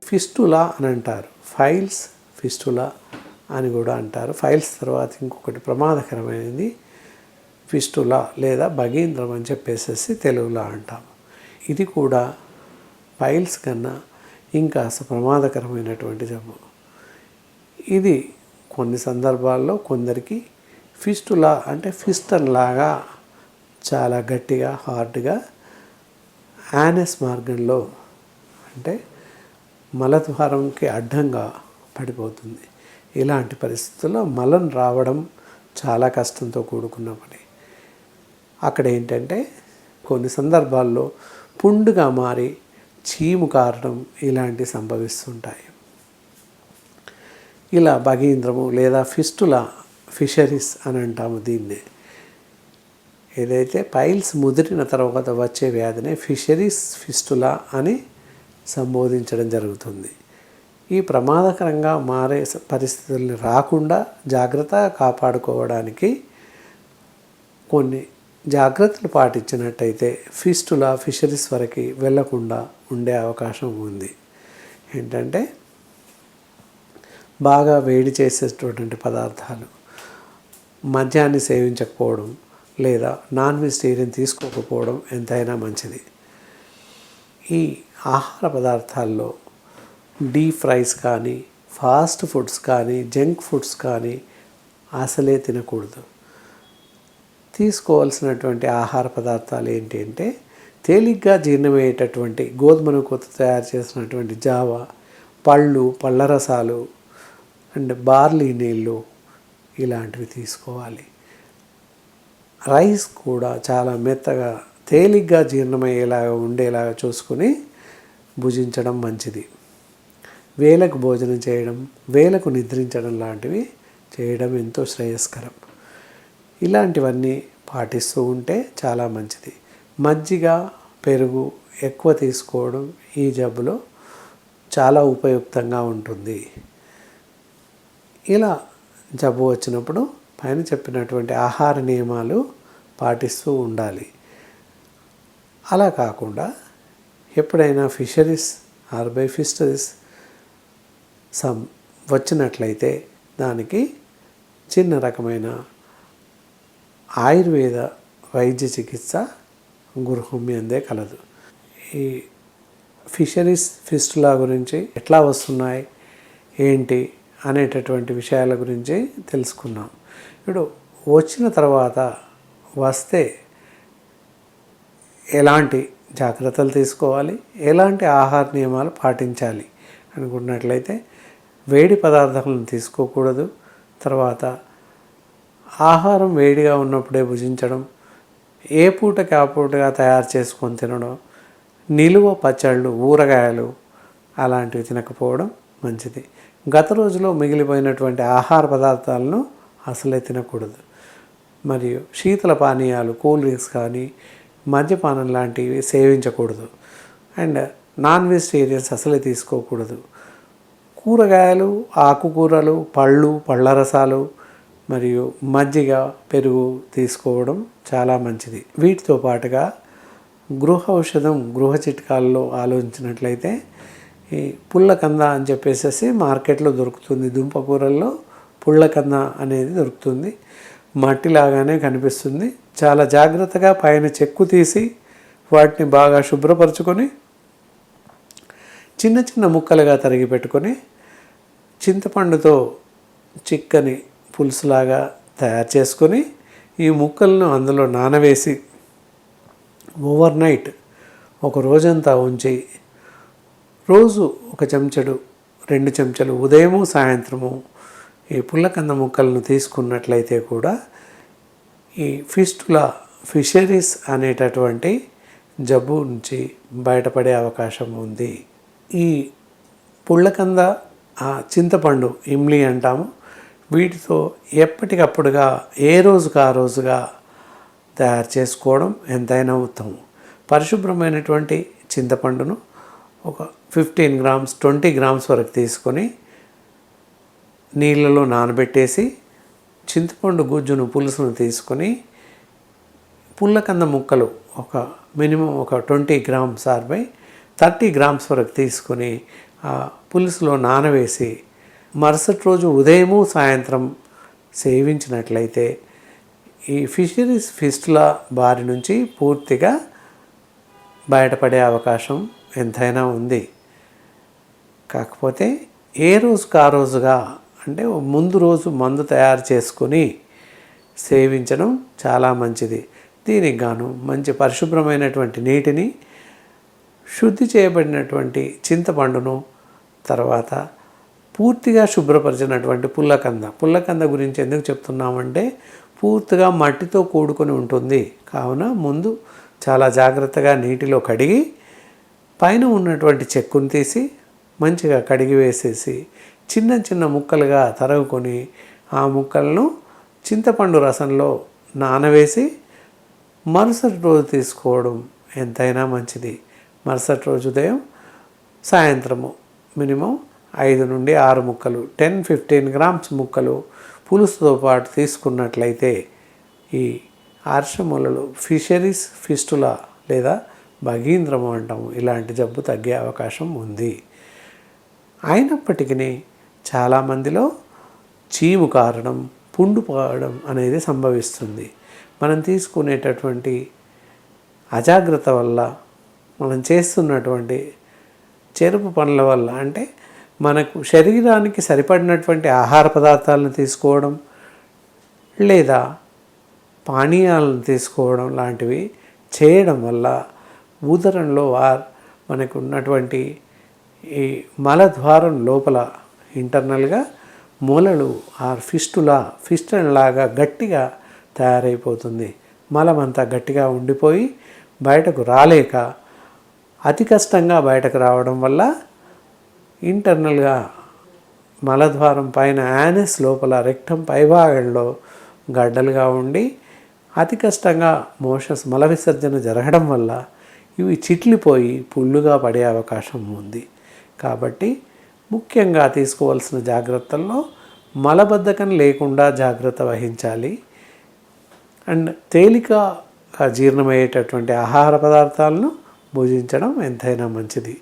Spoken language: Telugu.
ఫిస్టులా అని అంటారు, ఫైల్స్ ఫిస్టులా అని కూడా అంటారు. ఫైల్స్ తర్వాత ఇంకొకటి ప్రమాదకరమైనది ఫిస్టులా లేదా భగీంద్రం అని చెప్పేసి తెలుగులో అంటాము. ఇది కూడా ఫైల్స్ కన్నా ఇంకా ప్రమాదకరమైనటువంటి జబ్బు. ఇది కొన్ని సందర్భాల్లో కొందరికి ఫిస్టులా అంటే ఫిస్టన్ లాగా చాలా గట్టిగా హార్డ్గా యానస్ మార్గంలో అంటే మలద్వారంకి అడ్డంగా పడిపోతుంది. ఇలాంటి పరిస్థితుల్లో మలం రావడం చాలా కష్టంతో కూడుకున్న పని. అక్కడ ఏంటంటే కొన్ని సందర్భాల్లో పుండుగా మారి చీము కారడం ఇలాంటివి సంభవిస్తుంటాయి. ఇలా భగీంద్రము లేదా ఫిస్టులా ఫిషరీస్ అని అంటాము దీన్నే. ఏదైతే పైల్స్ ముదిరిన తర్వాత వచ్చే వ్యాధినే ఫిషరీస్ ఫిస్టులా అని సంబోధించడం జరుగుతుంది. ఈ ప్రమాదకరంగా మారే పరిస్థితుల్ని రాకుండా జాగ్రత్తగా కాపాడుకోవడానికి కొన్ని జాగ్రత్తలు పాటించినట్టయితే ఫిస్టులా ఫిషరీస్ వరకు వెళ్లకుండా ఉండే అవకాశం ఉంది. ఏంటంటే బాగా వేడి చేసేటటువంటి పదార్థాలు, మద్యాన్ని సేవించకపోవడం లేదా నాన్ వెజిటేరియన్ తీసుకోకపోవడం ఎంతైనా మంచిది. ఈ ఆహార పదార్థాల్లో డీప్ ఫ్రైస్ కానీ ఫాస్ట్ ఫుడ్స్ కానీ జంక్ ఫుడ్స్ కానీ అసలే తినకూడదు. తీసుకోవాల్సినటువంటి ఆహార పదార్థాలు ఏంటి అంటే తేలిగ్గా జీర్ణమయ్యేటటువంటి గోధుమ నూకతో తయారు చేసినటువంటి జావా, పళ్ళు, పళ్ళ రసాలు అండ్ బార్లీ నీళ్ళు ఇలాంటివి తీసుకోవాలి. రైస్ కూడా చాలా మెత్తగా తేలిగ్గా జీర్ణమయ్యేలాగా ఉండేలాగా చూసుకొని భుజించడం మంచిది. వేలకు భోజనం చేయడం, వేలకు నిద్రించడం లాంటివి చేయడం ఎంతో శ్రేయస్కరం. ఇలాంటివన్నీ పాటిస్తూ ఉంటే చాలా మంచిది. మజ్జిగ, పెరుగు ఎక్కువ తీసుకోవడం ఈ జబ్బులో చాలా ఉపయుక్తంగా ఉంటుంది. ఇలా జబ్బు వచ్చినప్పుడు పైన చెప్పినటువంటి ఆహార నియమాలు పాటిస్తూ ఉండాలి. అలా కాకుండా ఎప్పుడైనా ఫిషరీస్ ఆర్బై ఫిస్టరీస్ వచ్చినట్లయితే దానికి చిన్న రకమైన ఆయుర్వేద వైద్య చికిత్స గృహం అందే కలదు. ఈ ఫిషరీస్ ఫిస్టులా గురించి ఎట్లా వస్తున్నాయి ఏంటి అనేటటువంటి విషయాల గురించి తెలుసుకున్నాం. ఇప్పుడు వచ్చిన తర్వాత వస్తే ఎలాంటి జాగ్రత్తలు తీసుకోవాలి, ఎలాంటి ఆహార నియమాలు పాటించాలి అనుకున్నట్లయితే వేడి పదార్థాలను తీసుకోకూడదు. తర్వాత ఆహారం వేడిగా ఉన్నప్పుడే భుజించడం, ఏ పూటకి ఆ పూటగా తయారు చేసుకొని తినడం, నిలువ పచ్చళ్ళు, ఊరగాయలు అలాంటివి తినకపోవడం మంచిది. గత రోజులో మిగిలిపోయినటువంటి ఆహార పదార్థాలను అసలే తినకూడదు. మరియు శీతల పానీయాలు, కూల్ డ్రింక్స్ కానీ మద్యపానం లాంటివి సేవించకూడదు. అండ్ నాన్ వెజిటేరియన్స్ అసలే తీసుకోకూడదు. కూరగాయలు, ఆకుకూరలు, పళ్ళు, పళ్ళ రసాలు మరియు మజ్జిగ, పెరుగు తీసుకోవడం చాలా మంచిది. వీటితో పాటుగా గృహ ఔషధం, గృహ చిట్కాల్లో ఆలోచించినట్లయితే ఈ పుల్లకంద అని చెప్పేసి మార్కెట్లో దొరుకుతుంది. దుంపకూరల్లో పుల్లకంద అనేది దొరుకుతుంది. మట్టిలాగానే కనిపిస్తుంది. చాలా జాగ్రత్తగా పైన చెక్కు తీసి వాటిని బాగా శుభ్రపరచుకొని చిన్న చిన్న ముక్కలుగా తరిగి పెట్టుకొని చింతపండుతో చిక్కని పులుసులాగా తయారు చేసుకొని ఈ ముక్కలను అందులో నానవేసి ఓవర్ నైట్ ఒక రోజంతా ఉంచి రోజు 1 చెంచాడు 2 చెంచాలు ఉదయము సాయంత్రము ఈ పుల్లకంద ముక్కలను తీసుకున్నట్లయితే కూడా ఈ ఫిస్టులా ఫిషరీస్ అనేటటువంటి జబ్బు నుంచి బయటపడే అవకాశం ఉంది. ఈ పుల్లకంద, చింతపండు, ఇమ్లీ అంటాము, వీటితో ఎప్పటికప్పుడుగా ఏ రోజుకు ఆ రోజుగా తయారు చేసుకోవడం ఎంతైనా ఉత్తమం. పరిశుభ్రమైనటువంటి చింతపండును ఒక 15 గ్రామ్స్ 20 గ్రామ్స్ వరకు తీసుకొని నీళ్ళలో నానబెట్టేసి చింతపండు గుజ్జును పులుసును తీసుకొని పుల్లకంద ముక్కలు ఒక మినిమం ఒక 20 గ్రామ్స్ ఆర్ 30 గ్రామ్స్ వరకు తీసుకొని ఆ పులుసులో నానవేసి మరుసటి రోజు ఉదయము సాయంత్రం సేవించినట్లయితే ఈ ఫిషరీస్ ఫిస్టులా బారి నుంచి పూర్తిగా బయటపడే అవకాశం ఎంతైనా ఉంది. కాకపోతే ఏ రోజుకు ఆ రోజుగా అంటే ముందు రోజు మందు తయారు చేసుకొని సేవించడం చాలా మంచిది. దీనికి గాను మంచి పరిశుభ్రమైనటువంటి నీటిని, శుద్ధి చేయబడినటువంటి చింతపండును, తర్వాత పూర్తిగా శుభ్రపరిచినటువంటి పుల్లకంద గురించి ఎందుకు చెప్తున్నామంటే పూర్తిగా మట్టితో కూడుకొని ఉంటుంది. కావున ముందు చాలా జాగ్రత్తగా నీటిలో కడిగి పైన ఉన్నటువంటి చెక్కును తీసి మంచిగా కడిగి వేసేసి చిన్న చిన్న ముక్కలుగా తరుగుకొని ఆ ముక్కలను చింతపండు రసంలో నానవేసి మరుసటి రోజు తీసుకోవడం ఎంతైనా మంచిది. మరుసటి రోజు ఉదయం సాయంత్రము మినిమం 5 నుండి 6 ముక్కలు 10-15 గ్రామ్స్ ముక్కలు పులుసుతో పాటు తీసుకున్నట్లయితే ఈ ఆర్షములలో ఫిషరీస్ ఫిస్టులా లేదా భగీంద్రము అంటాము, ఇలాంటి జబ్బు తగ్గే అవకాశం ఉంది. అయినప్పటికీ చాలామందిలో చీము కారడం, పుండు పోవడం అనేది సంభవిస్తుంది. మనం తీసుకునేటటువంటి అజాగ్రత్త వల్ల, మనం చేస్తున్నటువంటి చెరుపు పనుల వల్ల, అంటే మనకు శరీరానికి సరిపడినటువంటి ఆహార పదార్థాలను తీసుకోవడం లేదా పానీయాలను తీసుకోవడం లాంటివి చేయడం వల్ల ఉదరంలో మనకు ఉన్నటువంటి ఈ మలద్వారం లోపల ఇంటర్నల్గా మొలలు ఫిస్టన్ లాగా గట్టిగా తయారైపోతుంది. మలమంతా గట్టిగా ఉండిపోయి బయటకు రాలేక అతి కష్టంగా బయటకు రావడం వల్ల ఇంటర్నల్గా మలద్వారం పైన యానస్ లోపల రెక్టం పైభాగంలో గడ్డలుగా ఉండి అతి కష్టంగా మల విసర్జన జరగడం వల్ల ఇవి చిట్లిపోయి పుళ్ళుగా పడే అవకాశం ఉంది. కాబట్టి ముఖ్యంగా తీసుకోవాల్సిన జాగ్రత్తల్లో మలబద్ధకం లేకుండా జాగ్రత్త వహించాలి. అండ్ తేలిక జీర్ణమయ్యేటటువంటి ఆహార పదార్థాలను భుజించడం ఎంతైనా మంచిది.